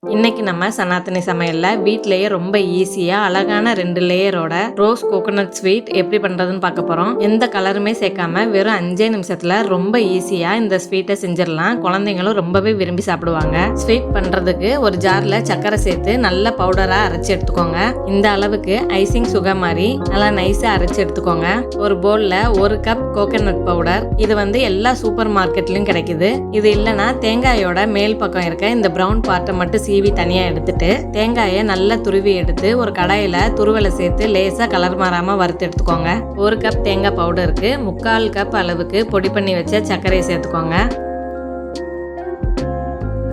இன்னைக்கு நம்ம சனாத்தனி சமையல்ல வீட்லயே ரொம்ப ஈஸியா அழகான 2 லேயரோட ரோஸ் கோகோனட் ஸ்வீட் எப்படி பண்றதுன்னு பார்க்க போறோம். எந்த கலருமே சேர்க்காம வெறும் 5 நிமிஷத்துல ரொம்ப ஈஸியா இந்த ஸ்வீட்டை செஞ்சிடலாம். குழந்தைங்களும் ரொம்பவே விரும்பி சாப்பிடுவாங்க. ஸ்வீட் பண்றதுக்கு ஒரு ஜார்ல சர்க்கரை சேர்த்து நல்ல பவுடரா அரைச்சு எடுத்துக்கோங்க. இந்த அளவுக்கு ஐசிங் சுகர் மாதிரி நல்லா நைஸா அரைச்சு எடுத்துக்கோங்க. ஒரு பவுல்ல 1 கப் கோகோனட் பவுடர். இது எல்லா சூப்பர் மார்க்கெட்லயும் கிடைக்குது. இது இல்லைன்னா தேங்காயோட மேல் பக்கம் இருக்க இந்த பிரவுன் பார்ட்டை மட்டும் சீவி தனியா எடுத்துட்டு தேங்காயை நல்லா துருவி எடுத்து ஒரு கடாயில துருவலை சேர்த்து லேசா கலர் மாறாம வறுத்து எடுத்துக்கோங்க. 1 கப் தேங்காய் பவுடருக்கு 3/4 கப் அளவுக்கு பொடி பண்ணி வச்ச சர்க்கரையை சேர்த்துக்கோங்க.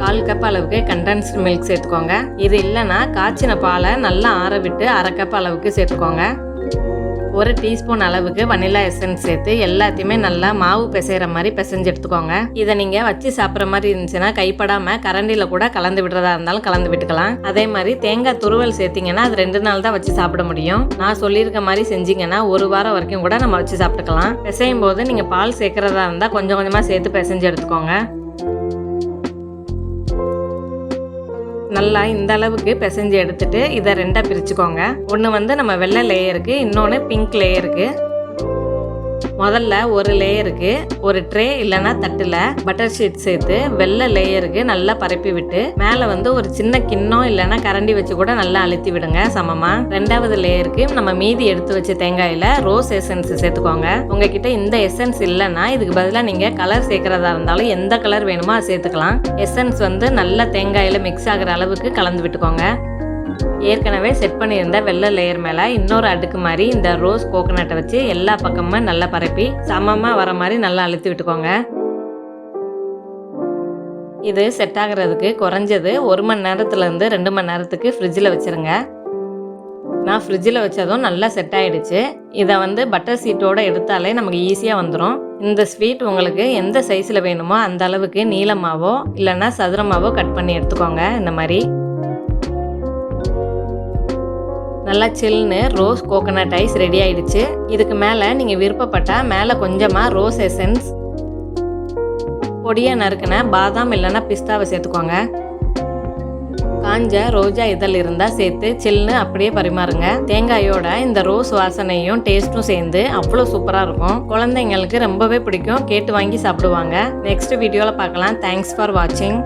1/4 கப் அளவுக்கு கண்டென்ஸ்டு மில்க் சேர்த்துக்கோங்க. இது இல்லைன்னா காய்ச்சின பாலை நல்லா ஆற விட்டு 1/2 கப் அளவுக்கு சேர்த்துக்கோங்க. 1 டீஸ்பூன் அளவுக்கு வனிலா எசன்ஸ் சேர்த்து எல்லாத்தையுமே நல்லா மாவு பிசைகிற மாதிரி பிசைஞ்சு எடுத்துக்கோங்க. இதை நீங்க வச்சு சாப்பிட்ற மாதிரி இருந்துச்சுன்னா கைப்படாம கரண்டில கூட கலந்து விடுறதா இருந்தாலும் கலந்து விட்டுக்கலாம். அதே மாதிரி தேங்காய் துருவல் சேர்த்தீங்கன்னா அது 2 நாள் தான் வச்சு சாப்பிட முடியும். நான் சொல்லியிருக்க மாதிரி செஞ்சீங்கன்னா 1 வாரம் வரைக்கும் கூட நம்ம வச்சு சாப்பிட்டுக்கலாம். பிசையும் போது நீங்க பால் சேர்க்கறதா இருந்தா கொஞ்சம் கொஞ்சமா சேர்த்து பிசைஞ்சு எடுத்துக்கோங்க. நல்லா இந்த அளவுக்கு பிசைஞ்சு எடுத்துட்டு இதை 2ஆ பிரிச்சுக்கோங்க. ஒன்று நம்ம வெள்ளை லேயருக்கு, இன்னொன்று பிங்க் லேயருக்கு. முதல்ல ஒரு லேயருக்கு ஒரு ட்ரே இல்லைன்னா தட்டுல பட்டர் ஷீட் சேர்த்து வெள்ளை லேயருக்கு நல்லா பரப்பி விட்டு மேலே ஒரு சின்ன கிண்ணம் இல்லைன்னா கரண்டி வச்சு கூட நல்லா அழுத்தி விடுங்க சமமா. 2வது லேயருக்கு நம்ம மீதி எடுத்து வச்ச தேங்காயில ரோஸ் எசன்ஸ் சேர்த்துக்கோங்க. உங்ககிட்ட இந்த எசன்ஸ் இல்லைன்னா இதுக்கு பதிலாக நீங்க கலர் சேர்க்கறதா இருந்தாலும் எந்த கலர் வேணுமோ அதை சேர்த்துக்கலாம். எசன்ஸ் நல்லா தேங்காயில மிக்ஸ் ஆகிற அளவுக்கு கலந்து விட்டுக்கோங்க. ஏற்கனவே செட் பண்ணியிருந்த வெள்ளை லேயர் மேலே இன்னொரு அடுக்கு மாதிரி இந்த ரோஸ் கோகோனட்டை வச்சு எல்லா பக்கமும் நல்லா பரப்பி சமமாக வர மாதிரி நல்லா அழுத்தி விட்டுக்கோங்க. இது செட் ஆகிறதுக்கு குறைஞ்சது 1 மணி நேரத்துலேருந்து 2 மணி நேரத்துக்கு ஃப்ரிட்ஜில் வச்சுருங்க. நான் ஃப்ரிட்ஜில் வச்சதும் நல்லா செட் ஆகிடுச்சு. இதை பட்டர் ஷீட்டோடு எடுத்தாலே நமக்கு ஈஸியாக வந்துடும். இந்த ஸ்வீட் உங்களுக்கு எந்த சைஸில் வேணுமோ அந்த அளவுக்கு நீளமாவோ இல்லைன்னா சதுரமாவோ கட் பண்ணி எடுத்துக்கோங்க. இந்த மாதிரி நல்லா சில்லுன்னு ரோஸ் கோகோனட் ஐஸ் ரெடி ஆயிடுச்சு. இதுக்கு மேலே நீங்கள் விருப்பப்பட்டால் மேலே கொஞ்சமாக ரோஸ் எசன்ஸ், பொடியாக நறுக்கின பாதாம் இல்லைன்னா பிஸ்தாவை சேர்த்துக்கோங்க. காஞ்ச ரோஜா இதழ் இருந்தால் சேர்த்து சில்லுன்னு அப்படியே பரிமாறுங்க. தேங்காயோட இந்த ரோஸ் வாசனையும் டேஸ்ட்டும் சேர்ந்து அவ்வளோ சூப்பராக இருக்கும். குழந்தைங்களுக்கு ரொம்பவே பிடிக்கும், கேட்டு வாங்கி சாப்பிடுவாங்க. நெக்ஸ்ட் வீடியோவில் பார்க்கலாம். தேங்க்ஸ் ஃபார் வாட்சிங்.